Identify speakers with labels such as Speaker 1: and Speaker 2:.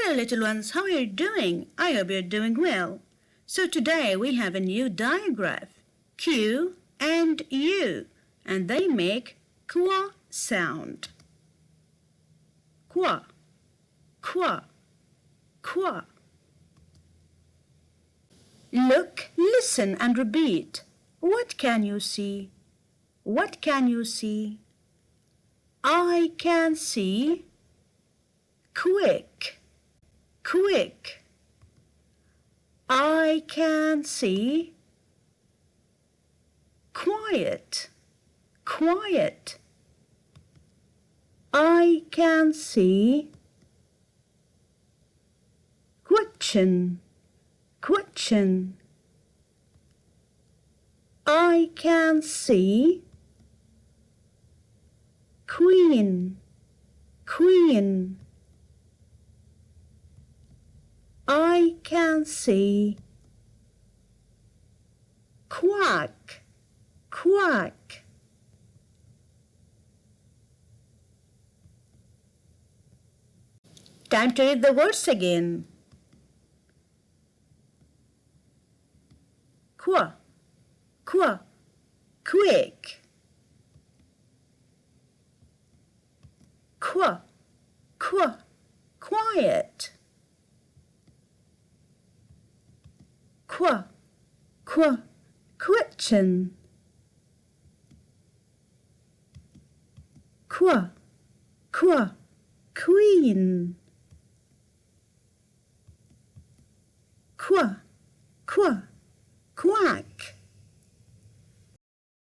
Speaker 1: Hello, little ones. How are you doing? I hope you're doing well. So today we have a new digraph, Q and U, and they make qua sound. Qua, qua, qua. Look, listen, and repeat. What can you see? What can you see? I can see quick, quick. I can see quiet, quiet. I can see question, question. I can see queen, queen. I can see quack, quack. Time to read the words again. Qua, qua, quick. Qua, qua, quiet. Qua, qua, question. Qua, qua, queen. Qua, qua, quack.